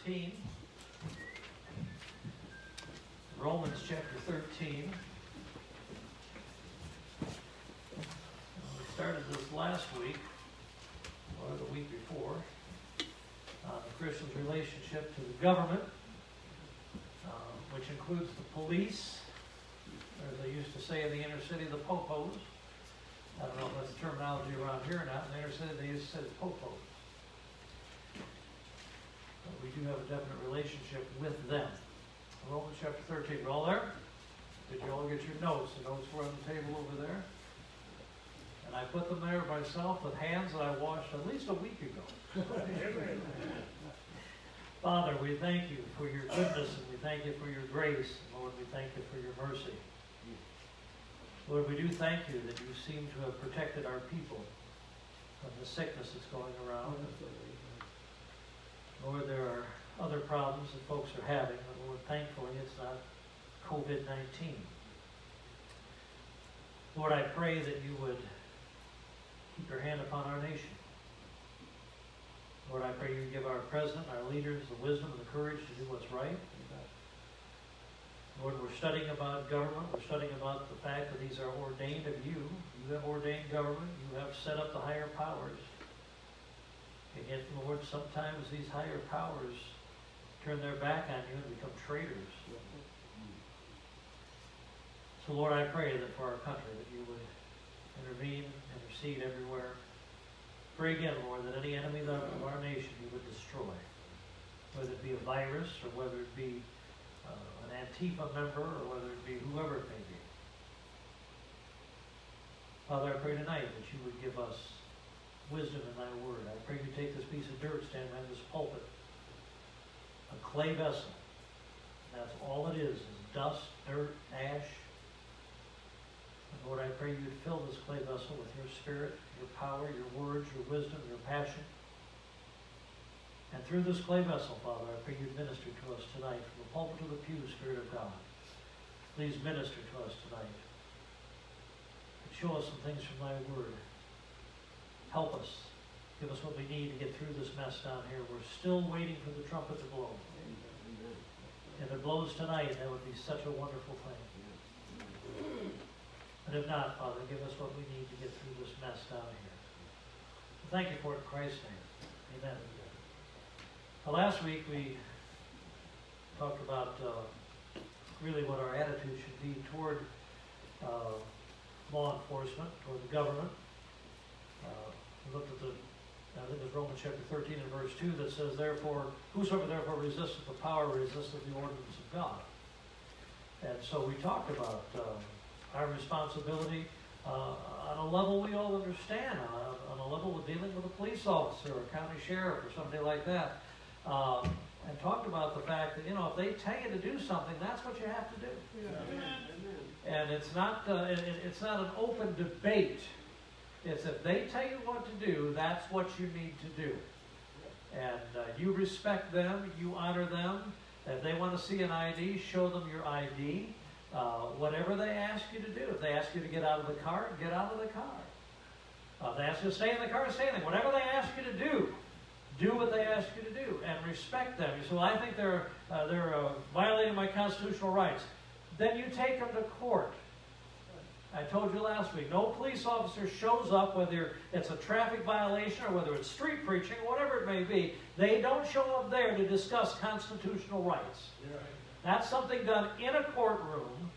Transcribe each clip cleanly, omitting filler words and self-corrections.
13. Romans chapter 13. We started this last week, or the week before, on the Christian's relationship to the government, which includes the police, or as they used to say in the inner city, the popos. I don't know if that's the terminology around here or not. In the inner city, they used to say the popos. But we do have a definite relationship with them. Romans chapter 13. We're all there? Did you all get your notes? The notes were on the table over there. And I put them there myself with hands that I washed at least a week ago. Father, we thank you for your goodness, and we thank you for your grace. Lord, we thank you for your mercy. Lord, we do thank you that you seem to have protected our people from the sickness that's going around. Lord, there are other problems that folks are having, but Lord, thankfully it's not COVID-19. Lord, I pray that you would keep your hand upon our nation. Lord, I pray you give our president, our leaders, the wisdom and the courage to do what's right. Lord, we're studying about government. We're studying about the fact that these are ordained of you. You have ordained government. You have set up the higher powers. And yet, Lord, sometimes these higher powers turn their back on you and become traitors. So, Lord, I pray that for our country that you would intervene, intercede everywhere. Pray again, Lord, that any enemy of our nation you would destroy, whether it be a virus or whether it be an Antifa member or whether it be whoever it may be. Father, I pray tonight that you would give us wisdom in thy word. I pray you take this piece of dirt standing behind this pulpit, a clay vessel. That's all it is dust, dirt, ash. And Lord, I pray you'd fill this clay vessel with your spirit, your power, your words, your wisdom, your passion. And through this clay vessel, Father, I pray you'd minister to us tonight, from the pulpit to the pew, Spirit of God. Please minister to us tonight. And show us some things from thy word. Help us. Give us what we need to get through this mess down here. We're still waiting for the trumpet to blow. If it blows tonight, that would be such a wonderful thing. But if not, Father, give us what we need to get through this mess down here. Thank you for it in Christ's name. Amen. Last week we talked about really what our attitude should be toward law enforcement, toward the government. We looked at I think it was Romans chapter 13 and verse 2 that says, "Therefore, whosoever therefore resisteth the power resisteth the ordinance of God." And so we talked about our responsibility on a level we all understand, on a level with dealing with a police officer or a county sheriff or somebody like that. And talked about the fact that, if they tell you to do something, that's what you have to do. Yeah. And it's not an open debate. It's if they tell you what to do, that's what you need to do. And you respect them, you honor them. If they want to see an ID, show them your ID. Whatever they ask you to do. If they ask you to get out of the car, get out of the car. If they ask you to stay in the car, stay in there. Whatever they ask you to do what they ask you to do, and respect them. You say, well, I think they're violating my constitutional rights. Then you take them to court. I told you last week, no police officer shows up, whether it's a traffic violation or whether it's street preaching, whatever it may be. They don't show up there to discuss constitutional rights. Yeah. That's something done in a courtroom,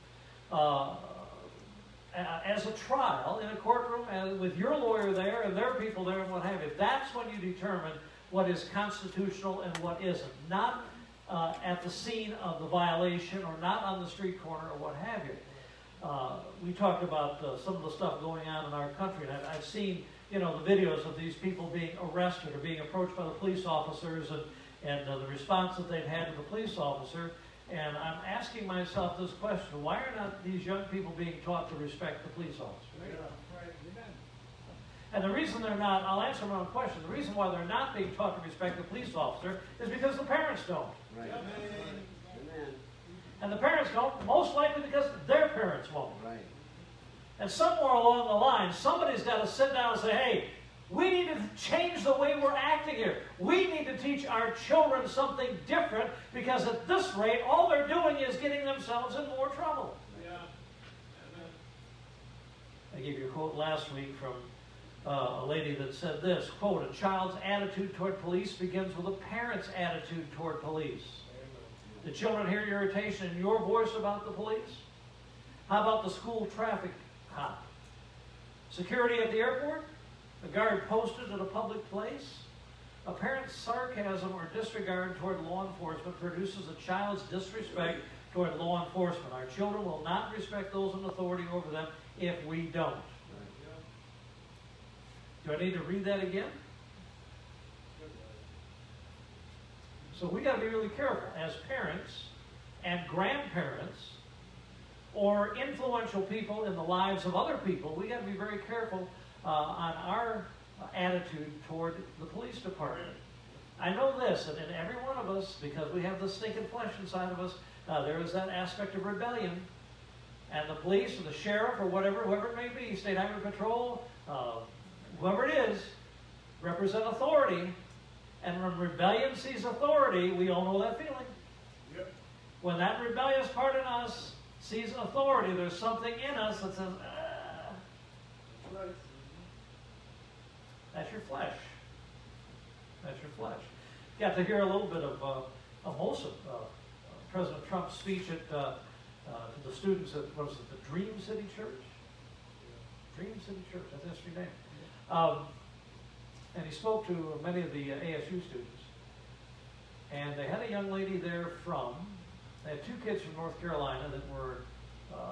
as a trial, in a courtroom, with your lawyer there and their people there and what have you. That's when you determine what is constitutional and what isn't. Not at the scene of the violation or not on the street corner or what have you. We talked about some of the stuff going on in our country, and I've seen, the videos of these people being arrested or being approached by the police officers and the response that they've had to the police officer. And I'm asking myself this question: why are not these young people being taught to respect the police officer? Right. And the reason they're not, I'll answer my own question, the reason why they're not being taught to respect the police officer is because the parents don't. Right. Amen. And the parents don't, most likely because their parents won't. Right. And somewhere along the line, somebody's got to sit down and say, hey, We need to change the way we're acting here. We need to teach our children something different, because at this rate, all they're doing is getting themselves in more trouble. Yeah. I gave you a quote last week from a lady that said this, quote, "A child's attitude toward police begins with a parent's attitude toward police." The children hear irritation in your voice about the police? How about the school traffic cop? Security at the airport? A guard posted at a public place? A parent's sarcasm or disregard toward law enforcement produces a child's disrespect toward law enforcement. Our children will not respect those in authority over them if we don't. Do I need to read that again? So we got to be really careful as parents and grandparents or influential people in the lives of other people. We got to be very careful on our attitude toward the police department. I know this, and in every one of us, because we have the stinking flesh inside of us, there is that aspect of rebellion. And the police or the sheriff or whoever it may be, state highway patrol, whoever it is, represent authority. And when rebellion sees authority, we all know that feeling. Yep. When that rebellious part in us sees authority, there's something in us that says, Right. that's your flesh. That's your flesh. Got to hear a little bit of most of President Trump's speech to the students at, what was it, the Dream City Church? Dream City Church, that's their name. And he spoke to many of the ASU students. And they had a young lady there they had two kids from North Carolina that were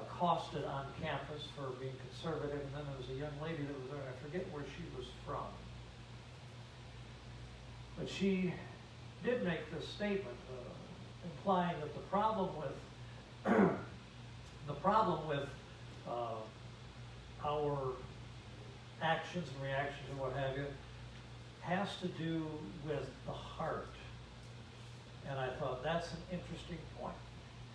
accosted on campus for being conservative, and then there was a young lady that was there, and I forget where she was from. But she did make this statement, implying that the problem with our actions and reactions and what have you has to do with the heart. And I thought that's an interesting point,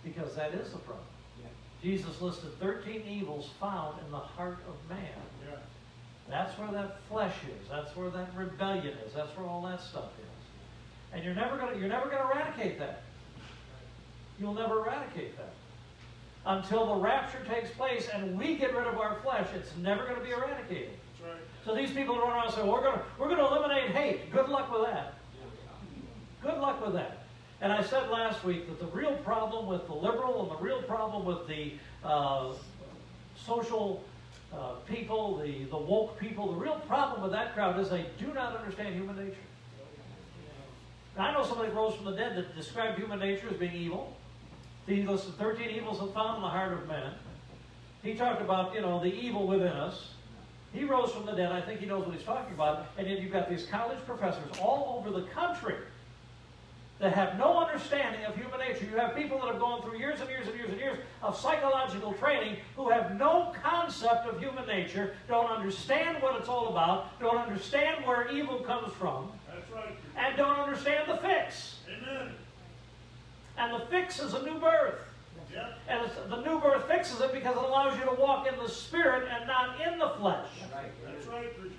because that is the problem. Yeah. Jesus listed 13 evils found in the heart of man. Yeah. That's where that flesh is. That's where that rebellion is. That's where all that stuff is. And you're never gonna eradicate that. You'll never eradicate that. Until the rapture takes place and we get rid of our flesh, it's never going to be eradicated. That's right. So these people run around and say, well, we're going to eliminate hate. Good luck with that. Good luck with that. And I said last week that the real problem with the liberal and the real problem with the social people, the woke people, the real problem with that crowd is they do not understand human nature. Now, I know somebody rose from the dead that described human nature as being evil. He listed 13 evils found in the heart of man. He talked about, the evil within us. He rose from the dead. I think he knows what he's talking about. And yet you've got these college professors all over the country that have no understanding of human nature. You have people that have gone through years and years and years and years of psychological training who have no concept of human nature, don't understand what it's all about, don't understand where evil comes from, That's right. and don't understand the fix. Amen. And the fix is a new birth. Yeah. And the new birth fixes it because it allows you to walk in the Spirit and not in the flesh. That's right, Richard.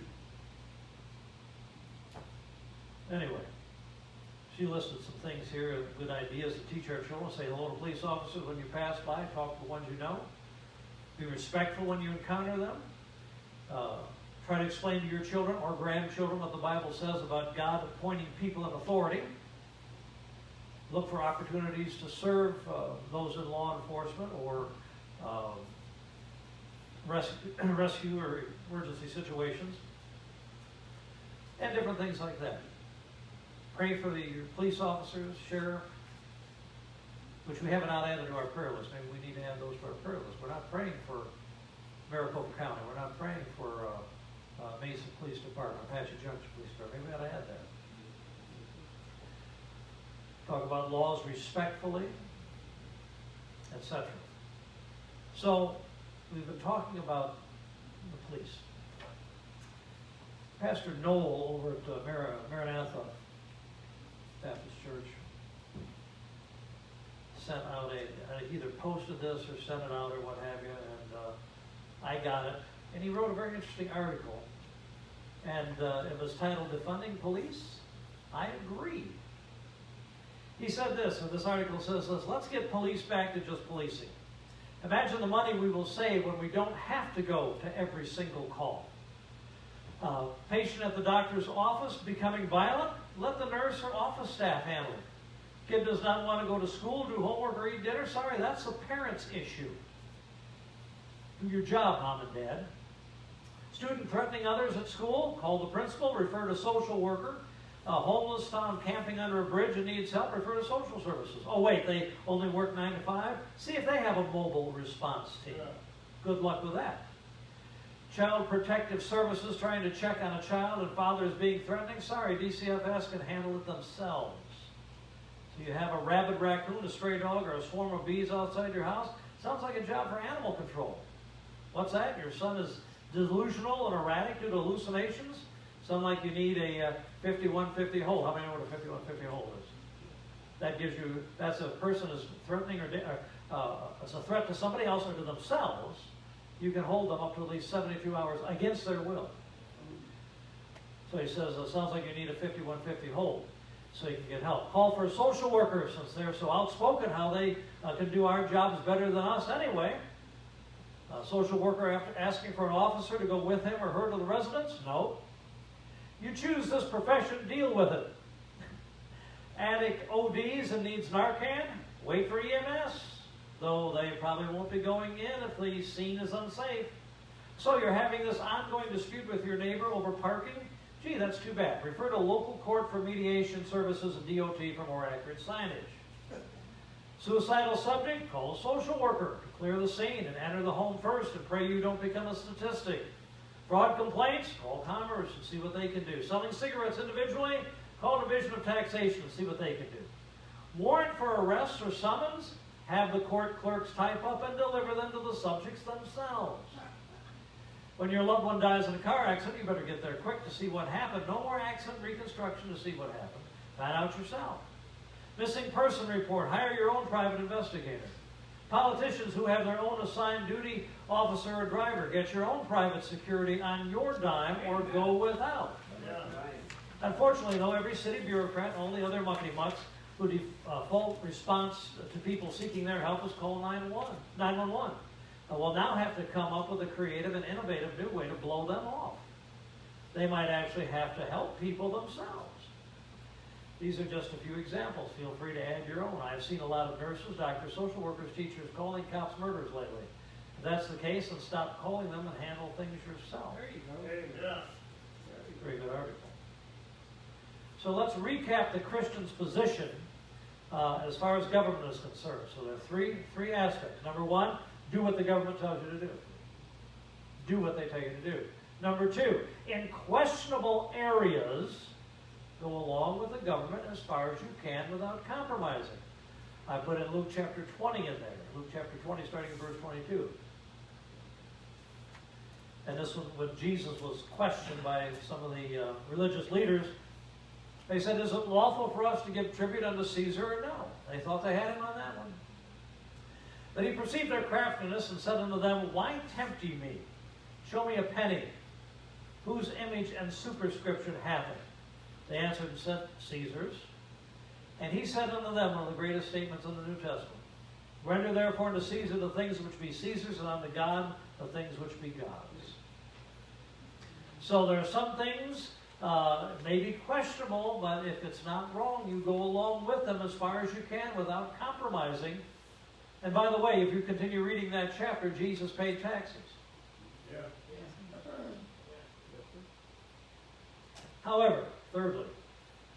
Anyway, she listed some things here, good ideas to teach our children. Say hello to police officers when you pass by. Talk to the ones you know. Be respectful when you encounter them. Try to explain to your children or grandchildren what the Bible says about God appointing people in authority. Look for opportunities to serve those in law enforcement or rescue or emergency situations, and different things like that. Pray for your police officers, sheriff, which we haven't added to our prayer list. Maybe we need to add those to our prayer list. We're not praying for Maricopa County. We're not praying for Mason Police Department, Apache Junction Police Department. Maybe we ought to add that. Talk about laws respectfully, etc. So, we've been talking about the police. Pastor Noel over at Maranatha Baptist Church sent out either posted this or sent it out or what have you, and I got it. And he wrote a very interesting article. And it was titled Defunding Police. I agree. He said this, and this article says this: let's get police back to just policing. Imagine the money we will save when we don't have to go to every single call. Patient at the doctor's office becoming violent, let the nurse or office staff handle it. Kid does not want to go to school, do homework, or eat dinner. Sorry, that's the parent's issue. Do your job, mom and dad. Student threatening others at school, call the principal, refer to social worker. Homeless found camping under a bridge and needs help, refer to social services. Oh wait, they only work 9 to 5? See if they have a mobile response team. Yeah. Good luck with that. Child Protective Services trying to check on a child and father is being threatening. Sorry, DCFS can handle it themselves. So you have a rabid raccoon, a stray dog, or a swarm of bees outside your house. Sounds like a job for animal control. What's that? Your son is delusional and erratic due to hallucinations? Sound like you need a 5150 hold. How many know what a 5150 hold is? That gives you, that's a person is threatening or it's a threat to somebody else or to themselves. You can hold them up to at least 72 hours against their will. So he says, it sounds like you need a 5150 hold so you can get help. Call for a social worker since they're so outspoken, how they can do our jobs better than us anyway. Social worker after asking for an officer to go with him or her to the residence? No. You choose this profession, deal with it. Addict ODs and needs Narcan? Wait for EMS. Though they probably won't be going in if the scene is unsafe. So you're having this ongoing dispute with your neighbor over parking? Gee, that's too bad. Refer to local court for mediation services and DOT for more accurate signage. Suicidal subject? Call a social worker to clear the scene and enter the home first and pray you don't become a statistic. Fraud complaints? Call Commerce and see what they can do. Selling cigarettes individually? Call Division of Taxation and see what they can do. Warrant for arrest or summons? Have the court clerks type up and deliver them to the subjects themselves. When your loved one dies in a car accident, you better get there quick to see what happened. No more accident reconstruction to see what happened. Find out yourself. Missing person report. Hire your own private investigator. Politicians who have their own assigned duty officer or driver. Get your own private security on your dime or go without. Yeah. Unfortunately, though, every city bureaucrat and all the other mucky mucks who default response to people seeking their help is call 911. Will now have to come up with a creative and innovative new way to blow them off. They might actually have to help people themselves. These are just a few examples. Feel free to add your own. I've seen a lot of nurses, doctors, social workers, teachers calling cops murderers lately. If that's the case, then stop calling them and handle things yourself. There you go. Hey, yeah. Very good article. So let's recap the Christian's position as far as government is concerned. So there are three aspects. Number one, do what the government tells you to do. Do what they tell you to do. Number two, in questionable areas, go along with the government as far as you can without compromising. I put in Luke chapter 20 in there. Luke chapter 20 starting in verse 22. And this one, when Jesus was questioned by some of the religious leaders, they said, is it lawful for us to give tribute unto Caesar or no? They thought they had him on that one. Then he perceived their craftiness and said unto them, why tempt ye me? Show me a penny. Whose image and superscription hath it? They answered and said, Caesar's. And he said unto them, one of the greatest statements in the New Testament, render therefore unto Caesar the things which be Caesar's, and unto God the things which be God's. So there are some things may be questionable, but if it's not wrong, you go along with them as far as you can without compromising. And by the way, if you continue reading that chapter, Jesus paid taxes. Yeah. However, thirdly,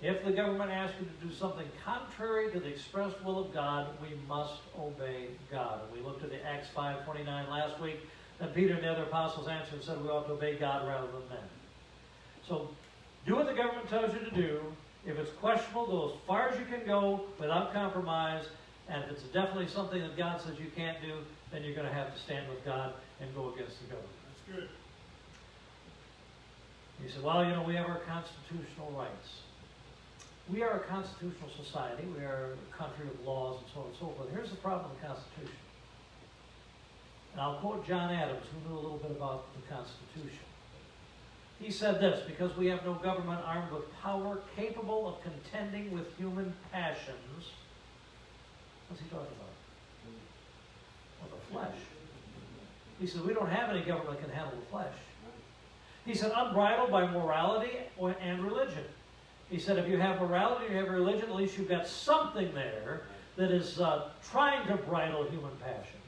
if the government asks you to do something contrary to the expressed will of God, we must obey God. And we looked at the Acts 5:29 last week, and Peter and the other apostles answered and said we ought to obey God rather than men. So do what the government tells you to do. If it's questionable, go as far as you can go without compromise. And if it's definitely something that God says you can't do, then you're going to have to stand with God and go against the government. That's good. You say, well, we have our constitutional rights. We are a constitutional society. We are a country of laws and so on and so forth. Here's the problem with the Constitution. And I'll quote John Adams, who knew a little bit about the Constitution. He said this, because we have no government armed with power capable of contending with human passions. What's he talking about? Well, the flesh. He said, we don't have any government that can handle the flesh. He said, unbridled by morality and religion. He said, if you have morality, you have religion, at least you've got something there that is trying to bridle human passion.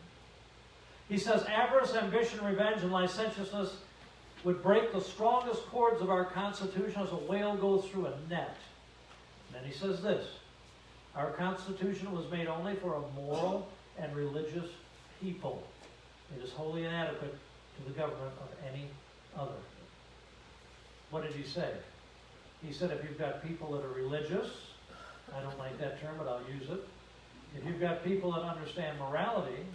He says, avarice, ambition, revenge, and licentiousness would break the strongest cords of our Constitution as a whale goes through a net. And then he says this, our Constitution was made only for a moral and religious people. It is wholly inadequate to the government of any other. What did he say? He said if you've got people that are religious, I don't like that term, but I'll use it. If you've got people that understand morality,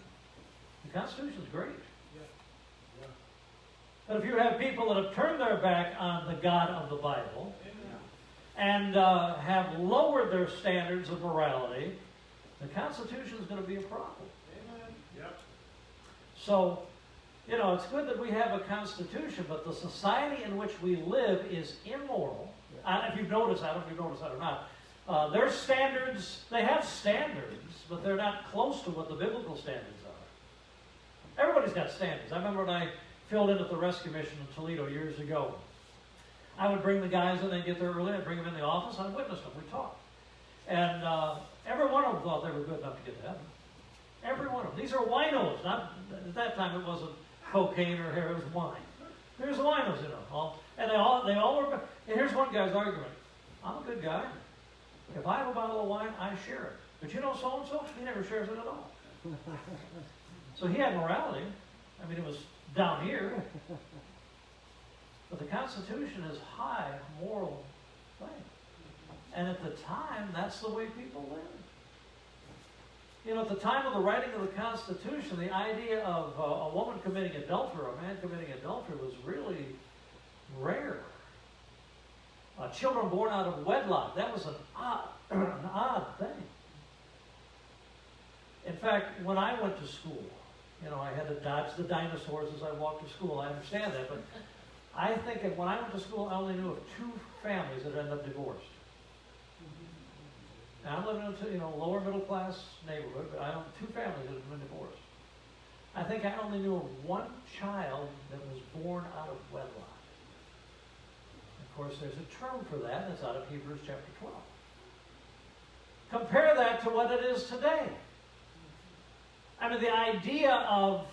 the Constitution's great. But if you have people that have turned their back on the God of the Bible and have lowered their standards of morality, the Constitution is going to be a problem. Yep. So, you know, it's good that we have a Constitution, but the society in which we live is immoral. If you've noticed, I don't know if you've noticed that or not. Their standards, they have standards, but they're not close to what the biblical standards are. Everybody's got standards. I remember when I filled in at the Rescue Mission in Toledo years ago. I would bring the guys in, they'd get there early, I'd bring them in the office, I'd witness them, we'd talk. And every one of them thought they were good enough to get to heaven. Every one of them. These are winos. Not, at that time it wasn't cocaine or hair, it was wine. There's winos, you know. And they all were, and here's one guy's argument. I'm a good guy. If I have a bottle of wine, I share it. But you know so-and-so? He never shares it at all. So he had morality. I mean, it was down here. But the Constitution is high moral thing. And at the time, that's the way people lived. You know, at the time of the writing of the Constitution, the idea of a woman committing adultery or a man committing adultery was really rare. Children born out of wedlock, that was an odd thing. In fact, when I went to school, you know, I had to dodge the dinosaurs as I walked to school. I understand that, but I think that when I went to school, I only knew of 2 families that ended up divorced. Now, I'm living in a lower middle class neighborhood, but I know 2 families that have been divorced. I think I only knew of 1 child that was born out of wedlock. Of course, there's a term for that, and it's out of Hebrews chapter 12. Compare that to what it is today. I mean, the idea of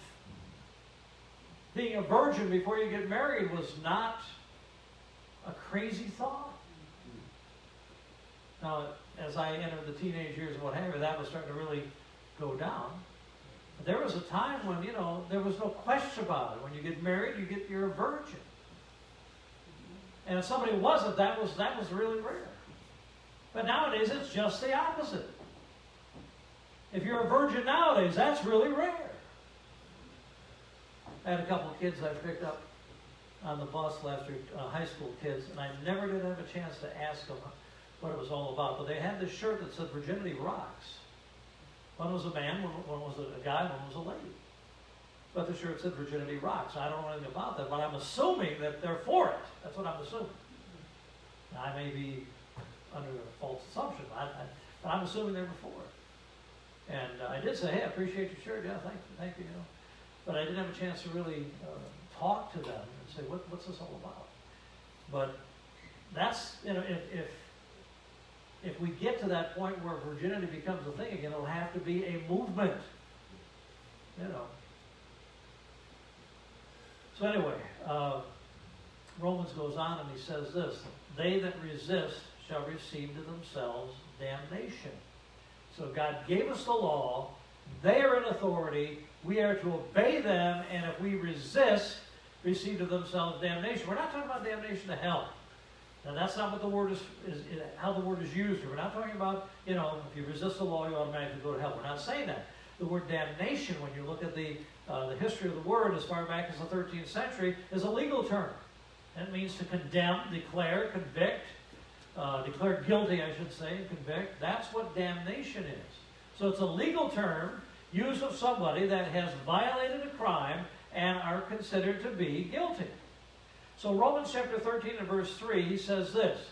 being a virgin before you get married was not a crazy thought. Now, as I entered the teenage years and what have you, that was starting to really go down. But there was a time when, you know, there was no question about it. When you get married, you're a virgin. And if somebody wasn't, that was really rare. But nowadays, it's just the opposite. If you're a virgin nowadays, that's really rare. I had a couple of kids I picked up on the bus last week, high school kids, and I never did have a chance to ask them what it was all about. But they had this shirt that said Virginity Rocks. One was a man, one was a guy, one was a lady. But the shirt said Virginity Rocks. I don't know anything about that, but I'm assuming that they're for it. That's what I'm assuming. Now, I may be under a false assumption, but I'm assuming they were for it. And I did say, hey, I appreciate your shirt. Yeah, thank you, you know. But I didn't have a chance to really talk to them and say, what's this all about? But that's, you know, if we get to that point where virginity becomes a thing again, it'll have to be a movement, you know. So anyway, Romans goes on and he says this, they that resist shall receive to themselves damnation. So God gave us the law, they are in authority, we are to obey them, and if we resist, receive to themselves damnation. We're not talking about damnation to hell. Now that's not what the word is how the word is used here. We're not talking about, you know, if you resist the law, you automatically go to hell. We're not saying that. The word damnation, when you look at the history of the word as far back as the 13th century, is a legal term. It means to condemn, declare, convict, declare guilty, I should say, convict. That's what damnation is. So it's a legal term used of somebody that has violated a crime and are considered to be guilty. So Romans chapter 13 and verse 3, he says this,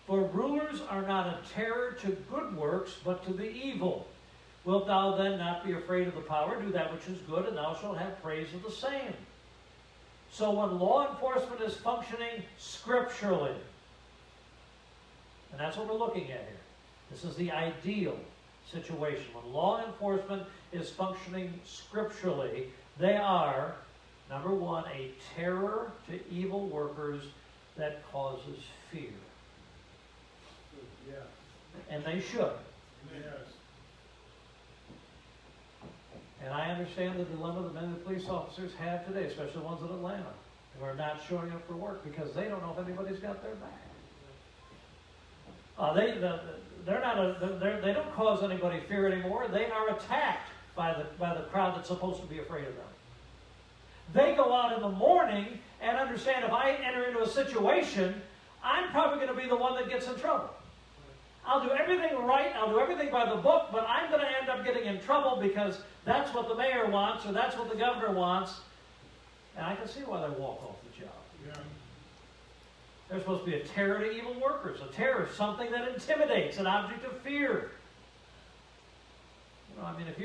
"For rulers are not a terror to good works, but to the evil. Wilt thou then not be afraid of the power? Do that which is good, and thou shalt have praise of the same." So when law enforcement is functioning scripturally, and that's what we're looking at here. This is the ideal situation. When law enforcement is functioning scripturally, they are, number one, a terror to evil workers that causes fear. Yeah. And they should. Yes. And I understand the dilemma that many of the police officers have today, especially the ones in Atlanta, who are not showing up for work because they don't know if anybody's got their back. They don't cause anybody fear anymore. They are attacked by the crowd that's supposed to be afraid of them. They go out in the morning and understand if I enter into a situation, I'm probably going to be the one that gets in trouble. I'll do everything right, I'll do everything by the book, but I'm going to end up getting in trouble because that's what the mayor wants or that's what the governor wants. And I can see why they walk off the job. Yeah. They're supposed to be a terror to evil workers. A terror, something that intimidates, an object of fear. You know, I mean, if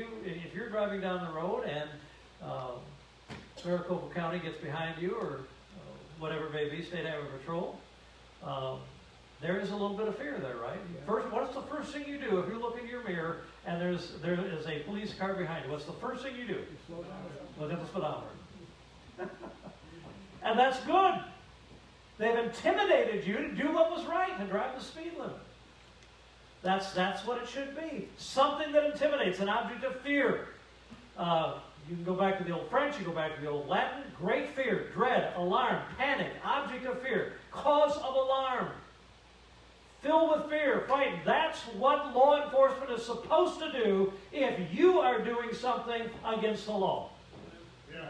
you're driving down the road and Maricopa County gets behind you, or whatever it may be, State Highway Patrol, there is a little bit of fear there, right? Yeah. First, what's the first thing you do if you look in your mirror and there is a police car behind you? What's the first thing you do? Look at the speedometer. And that's good. They've intimidated you to do what was right and drive the speed limit. That's what it should be. Something that intimidates, an object of fear. You can go back to the old French, you go back to the old Latin. Great fear, dread, alarm, panic, object of fear, cause of alarm. Filled with fear, frightened. That's what law enforcement is supposed to do if you are doing something against the law. Yeah.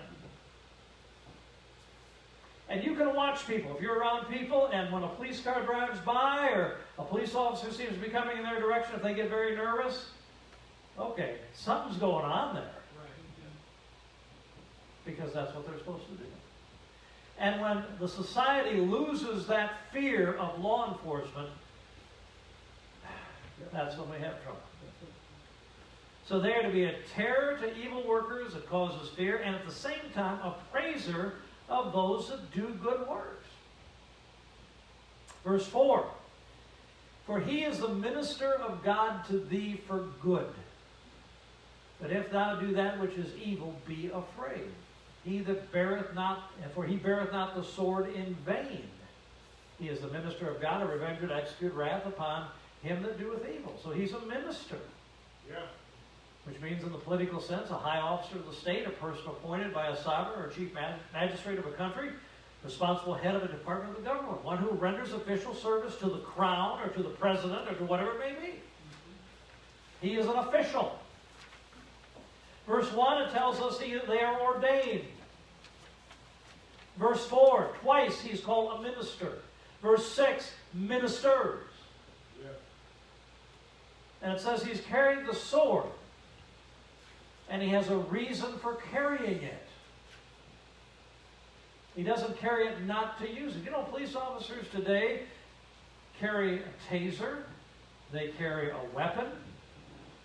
And you can watch people. If you're around people and when a police car drives by or a police officer seems to be coming in their direction, if they get very nervous, okay, something's going on there. Because that's what they're supposed to do. And when the society loses that fear of law enforcement, that's when we have trouble. So they are to be a terror to evil workers that causes fear, and at the same time a praiser of those that do good works. Verse 4, "For he is the minister of God to thee for good. But if thou do that which is evil, be afraid. He that beareth not, for he beareth not the sword in vain. He is the minister of God, a revenger to execute wrath upon him that doeth evil." So he's a minister. Yeah. Which means in the political sense, a high officer of the state, a person appointed by a sovereign or chief magistrate of a country, responsible head of a department of the government, one who renders official service to the crown or to the president or to whatever it may be. He is an official. Verse 1, it tells us they are ordained. Verse 4, twice he's called a minister. Verse 6, ministers. Yeah. And it says he's carrying the sword. And he has a reason for carrying it. He doesn't carry it not to use it. You know, police officers today carry a taser. They carry a weapon.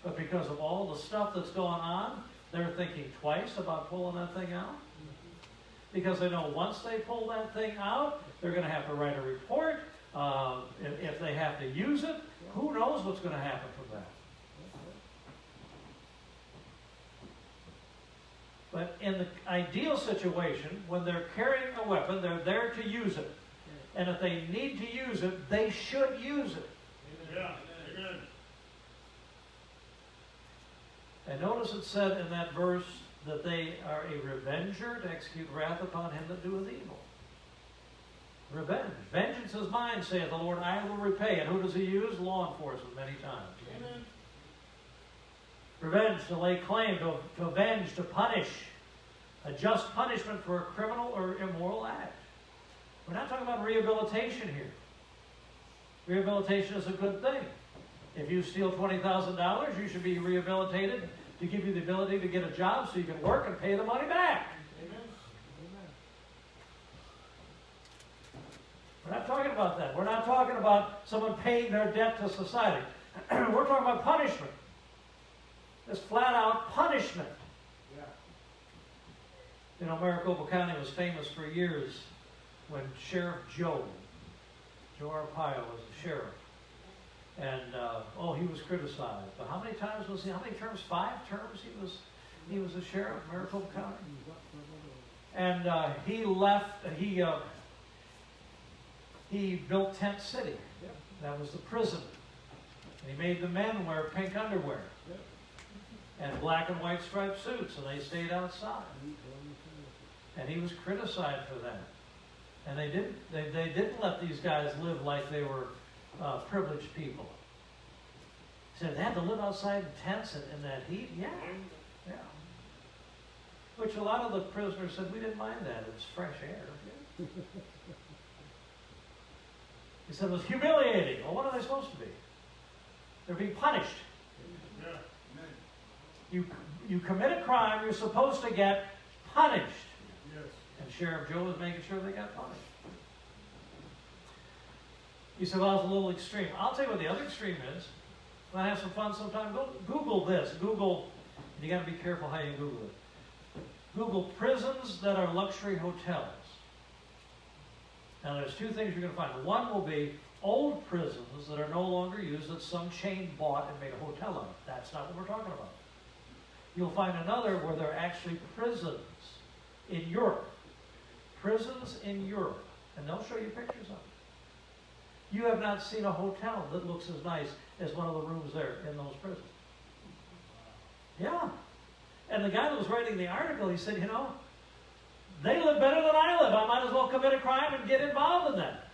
But because of all the stuff that's going on, they're thinking twice about pulling that thing out. Because they know once they pull that thing out, they're going to have to write a report. If they have to use it, who knows what's going to happen from that. But in the ideal situation, when they're carrying a weapon, they're there to use it. And if they need to use it, they should use it. Yeah. Amen. And notice it said in that verse that they are a revenger to execute wrath upon him that doeth evil. Revenge. Vengeance is mine, saith the Lord, I will repay. And who does he use? Law enforcement many times. Amen. Revenge, to lay claim, to avenge, to punish. A just punishment for a criminal or immoral act. We're not talking about rehabilitation here. Rehabilitation is a good thing. If you steal $20,000, you should be rehabilitated to give you the ability to get a job so you can work and pay the money back. Amen. about someone paying their debt to society. We're talking about punishment. This flat-out punishment. Yeah. You know, Maricopa County was famous for years when Sheriff Joe Arpaio was the sheriff. And, he was criticized. But how many times was he, how many terms? 5 terms he was a sheriff of Maricopa County? And he left, he built Tent City. That was the prison. And he made the men wear pink underwear and black and white striped suits, and they stayed outside. And he was criticized for that. And they didn't let these guys live like they were privileged people. He said they had to live outside in tents in that heat. Yeah. Which a lot of the prisoners said, we didn't mind that. It was fresh air. He said it was humiliating. Well, what are they supposed to be? They're being punished. Yeah. You commit a crime, you're supposed to get punished. Yes. And Sheriff Joe was making sure they got punished. You said, well, it's a little extreme. I'll tell you what the other extreme is. When I have some fun sometime, go Google this. Google, and you got to be careful how you Google it. Google prisons that are luxury hotels. Now, there's 2 things you're going to find. One will be old prisons that are no longer used that some chain bought and made a hotel of. That's not what we're talking about. You'll find another where they're actually prisons in Europe. Prisons in Europe. And they'll show you pictures of them. You have not seen a hotel that looks as nice as one of the rooms there in those prisons. Yeah. And the guy that was writing the article, he said, you know, they live better than I live. I might as well commit a crime and get involved in that.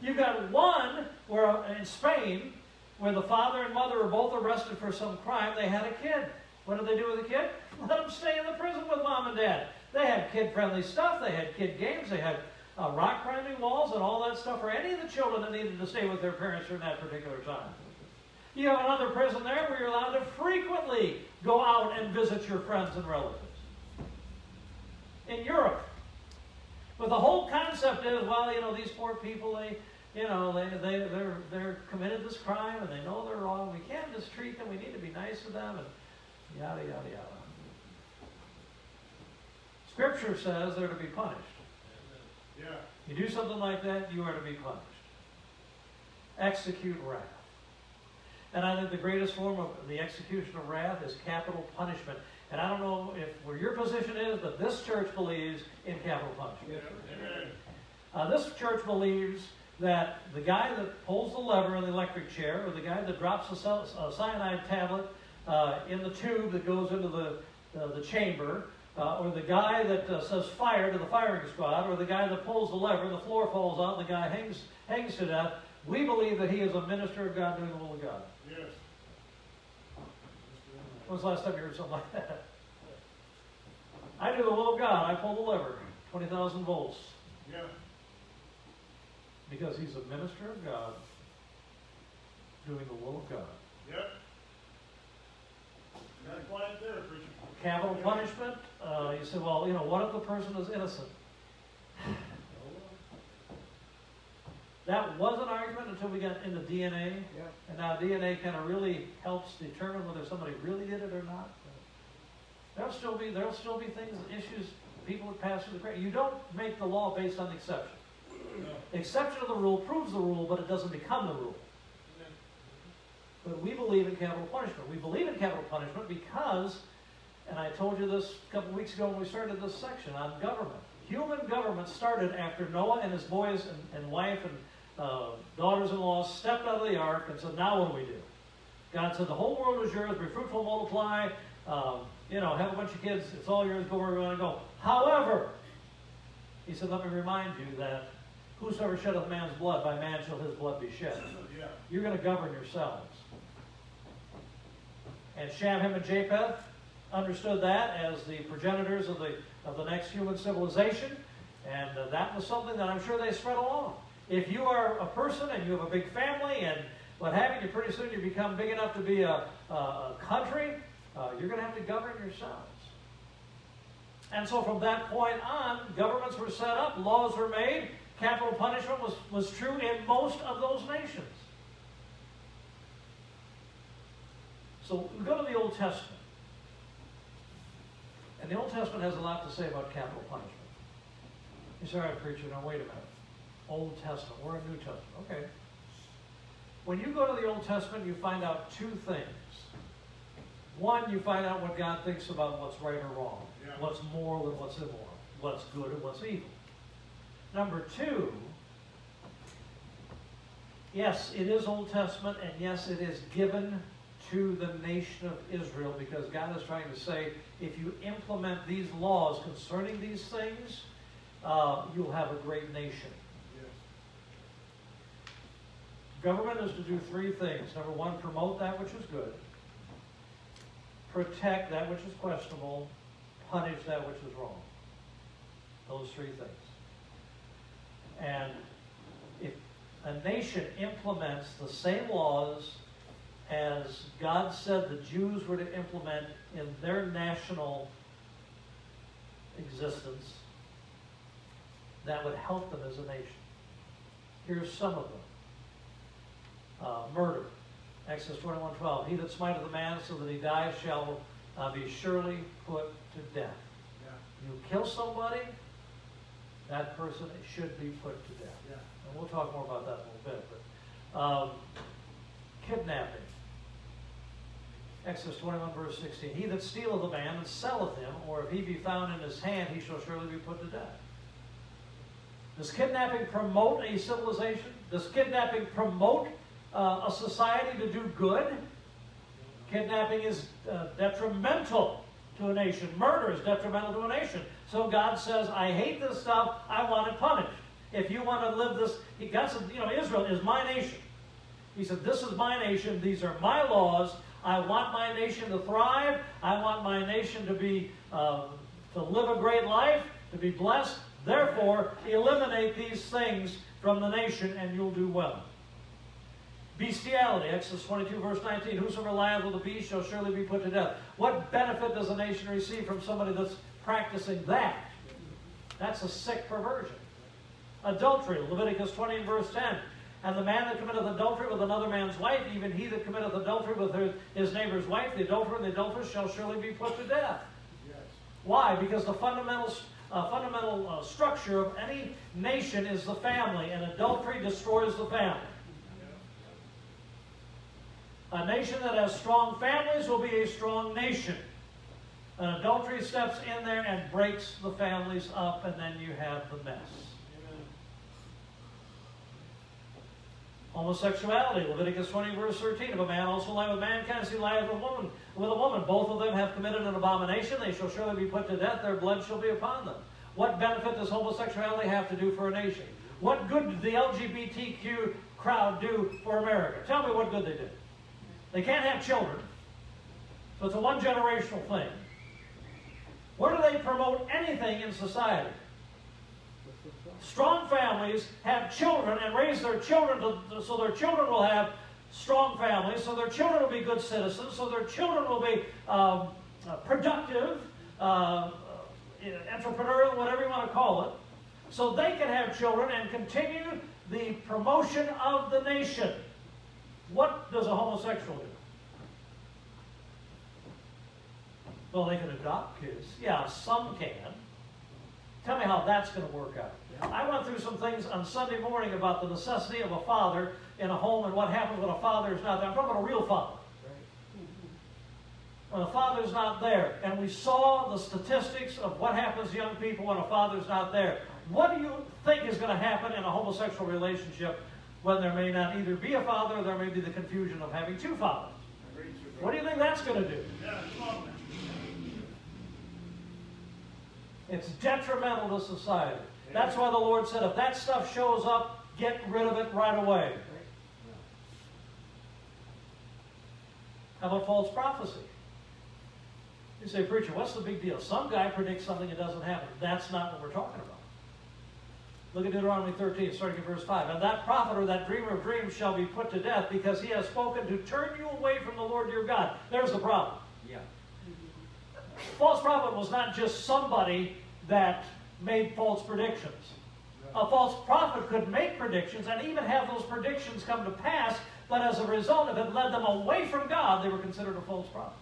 You've got one where in Spain, where the father and mother were both arrested for some crime, they had a kid. What did they do with the kid? Let them stay in the prison with mom and dad. They had kid-friendly stuff. They had kid games. They had rock climbing walls and all that stuff for any of the children that needed to stay with their parents during that particular time. You have another prison there where you're allowed to frequently go out and visit your friends and relatives. In Europe. But the whole concept is, well, you know, these poor people, they're committed this crime and they know they're wrong. We can't just treat them. We need to be nice to them and yada, yada, yada. Scripture says they're to be punished. Yeah. You do something like that, you are to be punished. Execute wrath. And I think the greatest form of the execution of wrath is capital punishment. And I don't know where your position is, but this church believes in capital punishment. Amen. This church believes that the guy that pulls the lever in the electric chair, or the guy that drops a cyanide tablet in the tube that goes into the chamber, or the guy that says fire to the firing squad, or the guy that pulls the lever and the floor falls out and the guy hangs to death, we believe that he is a minister of God doing the will of God. Yes. When's the last time you heard something like that? I do the will of God. I pull the lever. 20,000 volts. Yeah. Because he's a minister of God doing the will of God. Yep. Got it quiet there, preacher. Capital punishment, you say, well, you know, what if the person is innocent? That was an argument until we got into DNA. Yeah. And now DNA kind of really helps determine whether somebody really did it or not. There'll still be things, issues, people that pass through the crack. You don't make the law based on the exception. No. The exception of the rule proves the rule, but it doesn't become the rule. But we believe in capital punishment. We believe in capital punishment because, and I told you this a couple weeks ago when we started this section on government. Human government started after Noah and his boys and wife and daughters-in-law stepped out of the ark and said, now what do we do? God said, the whole world is yours, be fruitful, multiply, have a bunch of kids, it's all yours, go where you want to go. However, he said, let me remind you that whosoever sheddeth man's blood, by man shall his blood be shed. Yeah. You're going to govern yourselves. And Shem, Ham, and Japheth understood that as the progenitors of the next human civilization, and that was something that I'm sure they spread along. If you are a person and you have a big family and what have you, pretty soon you become big enough to be a country, you're going to have to govern yourselves. And so from that point on, governments were set up, laws were made, capital punishment was true in most of those nations. So we go to the Old Testament. And the Old Testament has a lot to say about capital punishment. You say, all right, preacher, now wait a minute. Old Testament, we're in New Testament. Okay. When you go to the Old Testament, you find out two things. One, you find out what God thinks about what's right or wrong, what's moral and what's immoral, what's good and what's evil. Number two, yes, it is Old Testament, and yes, it is given to the nation of Israel, because God is trying to say, if you implement these laws concerning these things, you'll have a great nation. Yes. Government is to do three things. Number one, promote that which is good, protect that which is questionable, punish that which is wrong. Those three things. And if a nation implements the same laws as God said the Jews were to implement in their national existence, that would help them as a nation. Here's some of them. Murder. Exodus 21:12. He that smiteth a man so that he dies shall be surely put to death. Yeah. You kill somebody, that person should be put to death. Yeah. And we'll talk more about that in a little bit. But kidnapping. Exodus 21, verse 16. He that stealeth a man and selleth him, or if he be found in his hand, he shall surely be put to death. Does kidnapping promote a civilization? Does kidnapping promote a society to do good? Kidnapping is detrimental to a nation. Murder is detrimental to a nation. So God says, I hate this stuff. I want it punished. If you want to live this, God said, Israel is my nation. He said, this is my nation. These are my laws. I want my nation to thrive. I want my nation to be to live a great life, to be blessed. Therefore, eliminate these things from the nation, and you'll do well. Bestiality, Exodus 22, verse 19. Whosoever lieth with a beast shall surely be put to death. What benefit does a nation receive from somebody that's practicing that? That's a sick perversion. Adultery, Leviticus 20, verse 10. And the man that committeth adultery with another man's wife, even he that committeth adultery with his neighbor's wife, the adulterer and the adulteress shall surely be put to death. Yes. Why? Because the fundamental structure of any nation is the family, and adultery destroys the family. A nation that has strong families will be a strong nation. An adultery steps in there and breaks the families up, and then you have the mess. Homosexuality, Leviticus 20, verse 13. If a man also lie with mankind, as he lieth with a woman, both of them have committed an abomination, they shall surely be put to death, their blood shall be upon them. What benefit does homosexuality have to do for a nation? What good did the LGBTQ crowd do for America? Tell me what good they did. They can't have children, so it's a one-generational thing. Where do they promote anything in society? Strong families have children and raise their children so their children will have strong families, so their children will be good citizens, so their children will be productive, entrepreneurial, whatever you want to call it, so they can have children and continue the promotion of the nation. What does a homosexual do? Well, they can adopt kids. Yeah, some can. Tell me how that's going to work out. I went through some things on Sunday morning about the necessity of a father in a home and what happens when a father is not there. I'm talking about a real father. When a father's not there. And we saw the statistics of what happens to young people when a father's not there. What do you think is going to happen in a homosexual relationship when there may not either be a father or there may be the confusion of having two fathers? What do you think that's going to do? It's detrimental to society. That's why the Lord said, if that stuff shows up, get rid of it right away. How about false prophecy? You say, preacher, what's the big deal? Some guy predicts something that doesn't happen. That's not what we're talking about. Look at Deuteronomy 13, starting at verse 5. And that prophet or that dreamer of dreams shall be put to death, because he has spoken to turn you away from the Lord your God. There's the problem. Yeah. False prophet was not just somebody that made false predictions. Right. A false prophet could make predictions and even have those predictions come to pass, but as a result, if it led them away from God, they were considered a false prophet.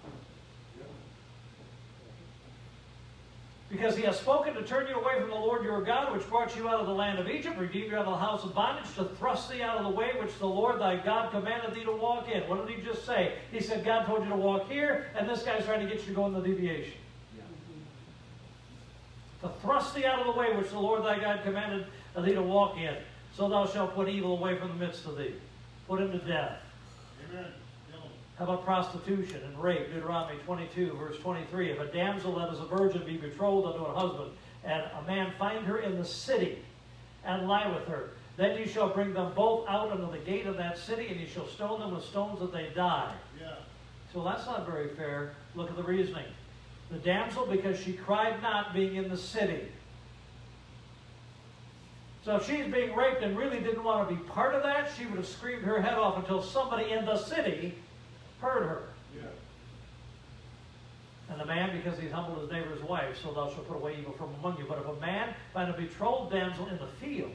Because he has spoken to turn you away from the Lord your God, which brought you out of the land of Egypt, redeemed you out of the house of bondage, to thrust thee out of the way which the Lord thy God commanded thee to walk in. What did he just say? He said, God told you to walk here, and this guy's trying to get you to go in the deviation. To thrust thee out of the way which the Lord thy God commanded thee to walk in. So thou shalt put evil away from the midst of thee. Put him to death. Amen. How about prostitution and rape? Deuteronomy 22, verse 23. If a damsel that is a virgin be betrothed unto a husband, and a man find her in the city, and lie with her, then you shall bring them both out unto the gate of that city, and you shall stone them with stones that they die. Yeah. So that's not very fair. Look at the reasoning. The damsel, because she cried not, being in the city. So if she's being raped and really didn't want to be part of that, she would have screamed her head off until somebody in the city heard her. Yeah. And the man, because he's humbled his neighbor's wife, so thou shalt put away evil from among you. But if a man find a betrothed damsel in the field,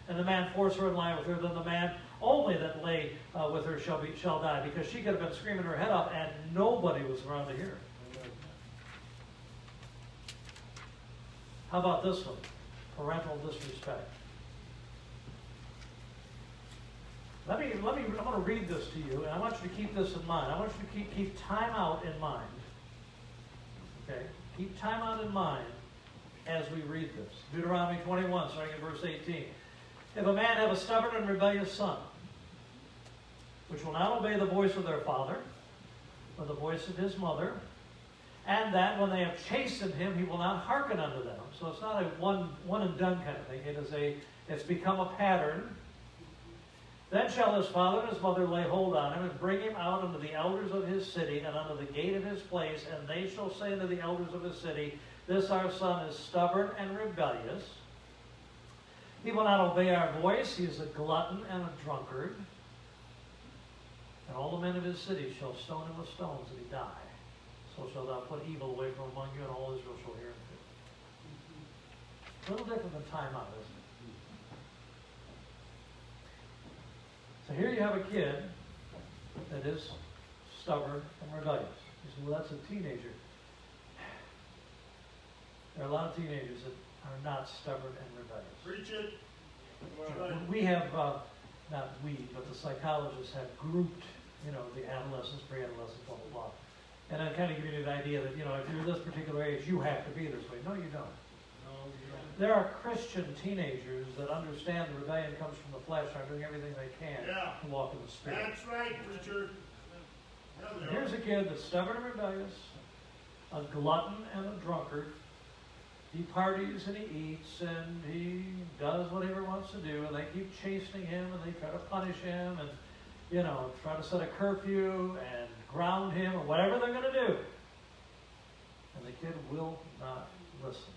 and the man force her and lie with her, then the man only that lay with her shall die, because she could have been screaming her head off, and nobody was around to hear it. How about this one? Parental disrespect. I'm going to read this to you, and I want you to keep this in mind. I want you to keep time out in mind. Okay? Keep time out in mind as we read this. Deuteronomy 21, starting in verse 18. If a man have a stubborn and rebellious son, which will not obey the voice of their father, or the voice of his mother, and that when they have chastened him, he will not hearken unto them. So it's not a one and done kind of thing. It's become a pattern. Then shall his father and his mother lay hold on him, and bring him out unto the elders of his city, and unto the gate of his place, and they shall say unto the elders of his city, This our son is stubborn and rebellious. He will not obey our voice. He is a glutton and a drunkard. And all the men of his city shall stone him with stones, that he die. So shalt thou put evil away from among you, and all Israel shall hear and fear. A little different than time out, isn't it? So here you have a kid that is stubborn and rebellious. You say, well, that's a teenager. There are a lot of teenagers that are not stubborn and rebellious. Preach it. Right. We have, not we, but the psychologists have grouped, the adolescents, pre-adolescents, blah, blah, blah. And I'm kind of giving you the idea that, if you're this particular age, you have to be this way. No, you don't. There are Christian teenagers that understand the rebellion comes from the flesh and are doing everything they can to walk in the Spirit. That's right, preacher. Here's a kid that's stubborn and rebellious, a glutton and a drunkard. He parties and he eats and he does whatever he wants to do, and they keep chastening him and they try to punish him and, try to set a curfew and ground him or whatever they're going to do. And the kid will not listen.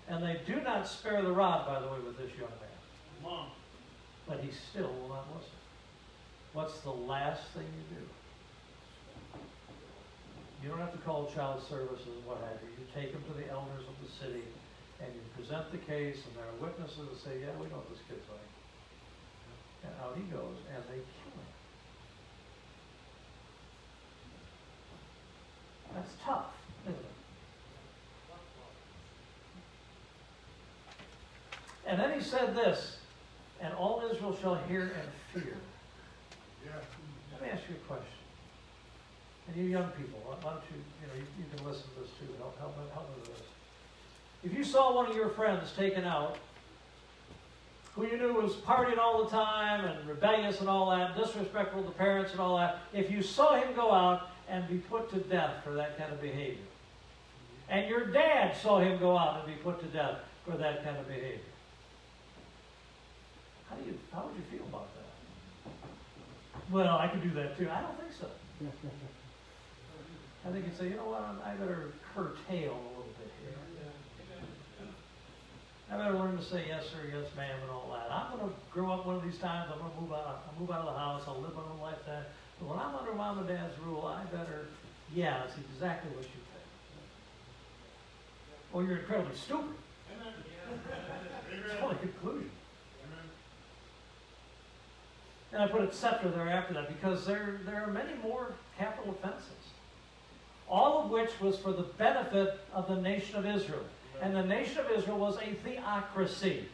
And they do not spare the rod, by the way, with this young man. Mom. But he still will not listen. What's the last thing you do? You don't have to call child services and what have you. You take him to the elders of the city, and you present the case, and there are witnesses that say, yeah, we know what this kid's like. And out he goes, and they kill him. That's tough, isn't it? And then he said this, and all Israel shall hear and fear. Yeah. Let me ask you a question. And you young people, why don't you can listen to this too. Help me with this. If you saw one of your friends taken out, who you knew was partying all the time and rebellious and all that, disrespectful to parents and all that, if you saw him go out and be put to death for that kind of behavior, and your dad saw him go out and be put to death for that kind of behavior, how would you feel about that? Well, I could do that too. I don't think so. I think you'd say, you know what, I better curtail a little bit here. I better learn to say yes sir, yes ma'am, and all that. I'm going to grow up one of these times. I'm going to move out. I'll move out of the house. I'll live my own life then. But when I'm under mom and dad's rule, I better, that's exactly what you think. Or you're incredibly stupid. That's the only conclusion. And I put etc. there after that because there are many more capital offenses. All of which was for the benefit of the nation of Israel. And the nation of Israel was a theocracy.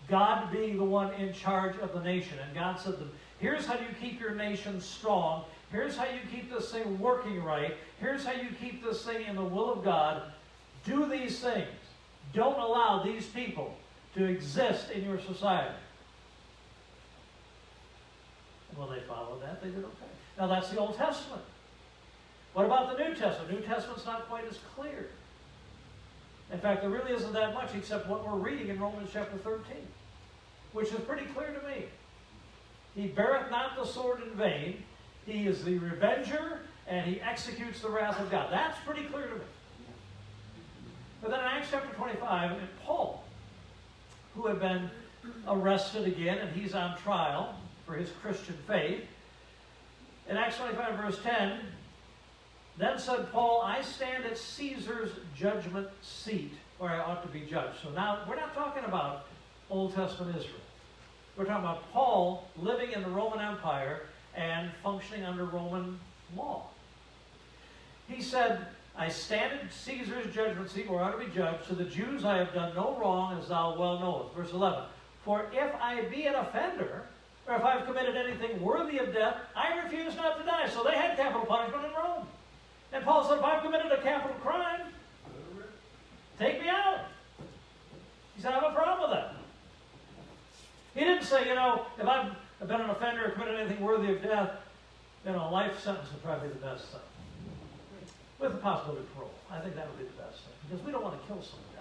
God being the one in charge of the nation. And God said, here's how you keep your nation strong. Here's how you keep this thing working right. Here's how you keep this thing in the will of God. Do these things. Don't allow these people to exist in your society. And when they followed that, they did okay. Now that's the Old Testament. What about the New Testament? The New Testament's not quite as clear. In fact, there really isn't that much except what we're reading in Romans chapter 13, which is pretty clear to me. He beareth not the sword in vain. He is the revenger, and he executes the wrath of God. That's pretty clear to me. But then in Acts chapter 25, and Paul, who had been arrested again, and he's on trial for his Christian faith, in Acts 25 verse 10, then said Paul, I stand at Caesar's judgment seat, where I ought to be judged. So now, we're not talking about Old Testament Israel. We're talking about Paul living in the Roman Empire and functioning under Roman law. He said, I stand at Caesar's judgment seat, where I ought to be judged. To the Jews I have done no wrong, as thou well knowest. Verse 11, for if I be an offender, or if I have committed anything worthy of death, I refuse not to die. So they had capital punishment in Rome. And Paul said, if I've committed a capital crime, take me out. He said, I have a problem with that. He didn't say, if I've been an offender or committed anything worthy of death, a life sentence would probably be the best thing. With the possibility of parole. I think that would be the best thing. Because we don't want to kill somebody.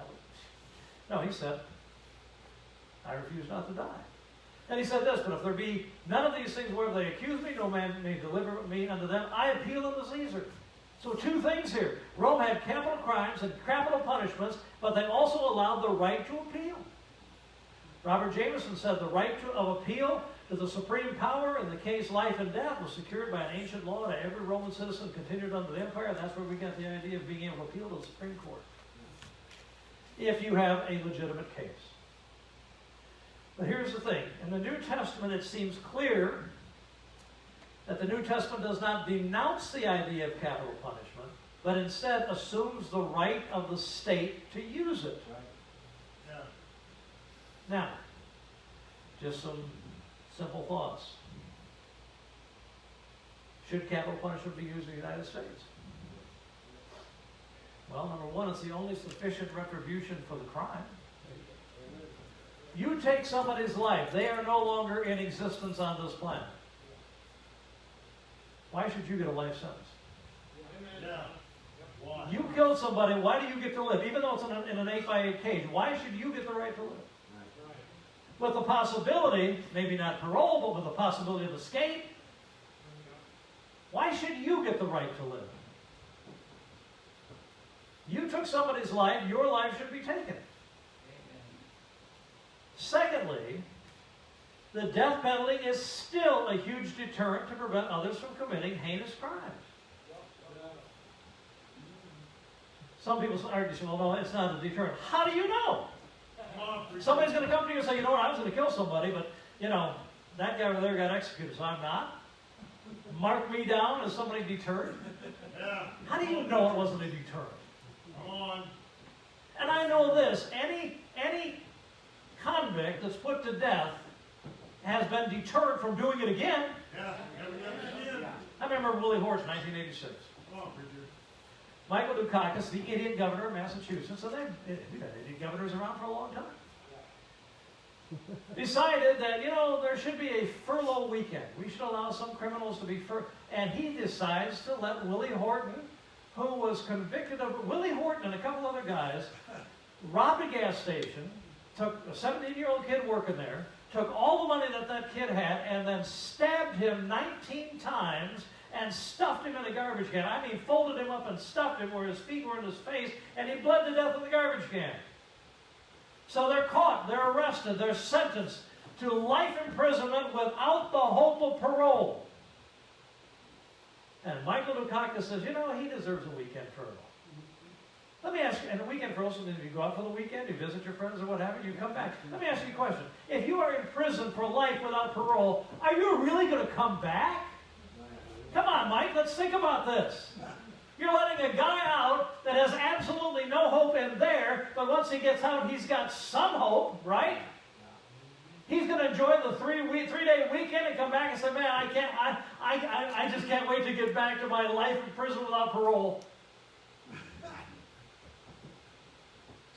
No, he said, I refuse not to die. And he said this, but if there be none of these things where they accuse me, no man may deliver me unto them. I appeal unto Caesar. So two things here. Rome had capital crimes and capital punishments, but they also allowed the right to appeal. Robert Jameson said the right of appeal to the supreme power in the case life and death was secured by an ancient law that every Roman citizen continued under the empire. That's where we get the idea of being able to appeal to the Supreme Court. If you have a legitimate case. But here's the thing. In the New Testament, it seems clear that the New Testament does not denounce the idea of capital punishment, but instead assumes the right of the state to use it. Yeah. Now, just some simple thoughts. Should capital punishment be used in the United States? Well, number one, it's the only sufficient retribution for the crime. You take somebody's life, they are no longer in existence on this planet. Why should you get a life sentence? Yeah. Why? You killed somebody, why do you get to live? Even though it's in an 8x8 cage, why should you get the right to live? With the possibility, maybe not parole, but with the possibility of escape, why should you get the right to live? You took somebody's life, your life should be taken. Secondly, the death penalty is still a huge deterrent to prevent others from committing heinous crimes. Some people argue, well, no, it's not a deterrent. How do you know? Somebody's going to come to you and say, you know what, I was going to kill somebody, but, that guy over there got executed, so I'm not. Mark me down as somebody deterred. Yeah. How do you know it wasn't a deterrent? Come on. And I know this, any convict that's put to death has been deterred from doing it again. Yeah. Never again. I remember Willie Horse, 1986. Come on, preacher. Michael Dukakis, the Indian governor of Massachusetts, and we've had Indian governors around for a long time, decided that, there should be a furlough weekend. We should allow some criminals to be furloughed. And he decides to let Willie Horton, who was convicted of, Willie Horton and a couple other guys, robbed a gas station, took a 17-year-old kid working there, took all the money that kid had, and then stabbed him 19 times and stuffed him in a garbage can. I mean, folded him up and stuffed him where his feet were in his face, and he bled to death in the garbage can. So they're caught, they're arrested, they're sentenced to life imprisonment without the hope of parole. And Michael Dukakis says, he deserves a weekend furlough. Let me ask you, and the weekend furlough, if you go out for the weekend, you visit your friends or what have you, you come back. Let me ask you a question. If you are in prison for life without parole, are you really going to come back? Come on, Mike, let's think about this. You're letting a guy out that has absolutely no hope in there, but once he gets out, he's got some hope, right? He's going to enjoy the three-day weekend and come back and say, man, I just can't wait to get back to my life in prison without parole.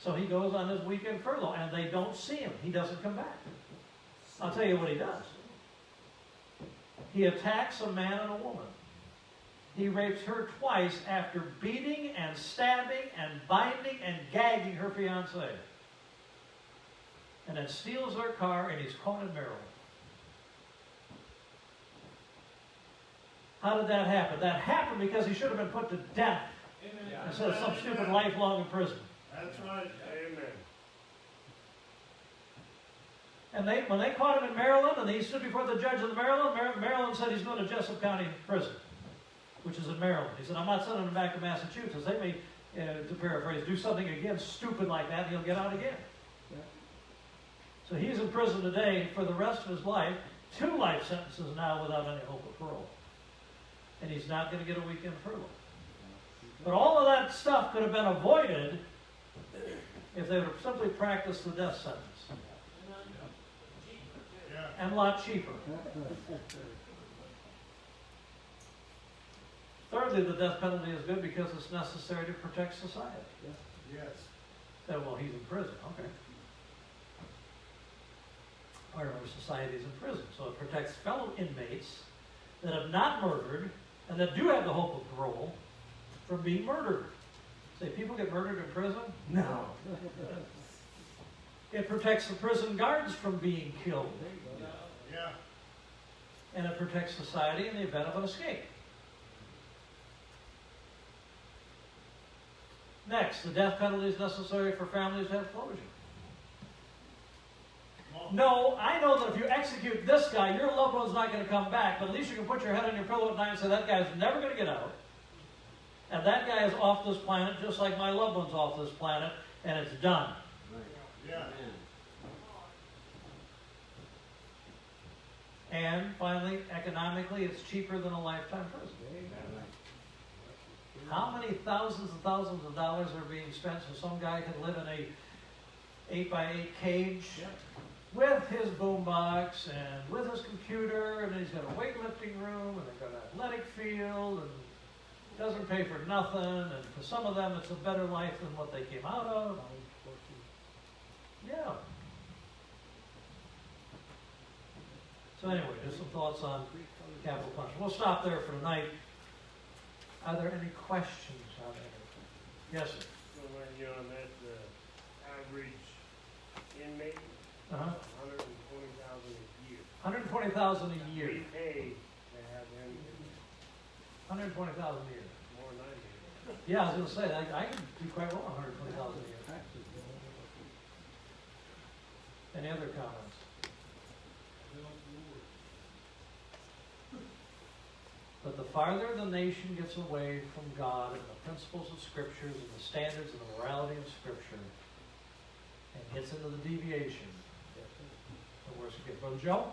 So he goes on his weekend furlough, and they don't see him. He doesn't come back. I'll tell you what he does. He attacks a man and a woman. He rapes her twice after beating and stabbing and binding and gagging her fiancé. And then steals their car, and he's caught in Maryland. How did that happen? That happened because he should have been put to death instead of some stupid lifelong in prison. That's right. Amen. And when they caught him in Maryland, and he stood before the judge in Maryland, Maryland said he's going to Jessup County Prison, which is in Maryland. He said, I'm not sending him back to Massachusetts. They may, to paraphrase, do something again stupid like that, and he'll get out again. So he's in prison today for the rest of his life, 2 life sentences now without any hope of parole. And he's not going to get a weekend furlough. But all of that stuff could have been avoided if they would have simply practiced the death sentence. Yeah. And a lot cheaper. Thirdly, the death penalty is good because it's necessary to protect society. Yes. Say, well, he's in prison. Okay. Or society is in prison. So it protects fellow inmates that have not murdered and that do have the hope of parole from being murdered. Say, people get murdered in prison? No. It protects the prison guards from being killed. Yeah. And it protects society in the event of an escape. Next, the death penalty is necessary for families to have closure. No, I know that if you execute this guy, your loved one's not going to come back, but at least you can put your head on your pillow at night and say, that guy's never going to get out. And that guy is off this planet just like my loved one's off this planet, and it's done. Yeah. And finally, economically, it's cheaper than a lifetime prison. How many thousands and thousands of dollars are being spent so some guy can live in a 8x8 cage with his boombox and with his computer, and he's got a weightlifting room, and they've got an athletic field, and doesn't pay for nothing, and for some of them it's a better life than what they came out of. Yeah. So anyway, just some thoughts on capital punishment. We'll stop there for tonight. Are there any questions on anything? Yes, sir. So when you're on that, the average inmate, Uh-huh. 120,000 a year. 120,000 a year. We pay to have them 120,000 a year. more than I do. Yeah, I was going to say, I can do quite well on 120,000 a year. Any other comments? But the farther the nation gets away from God and the principles of Scriptures and the standards and the morality of Scripture and gets into the deviation, the worse it gets. Brother Joe?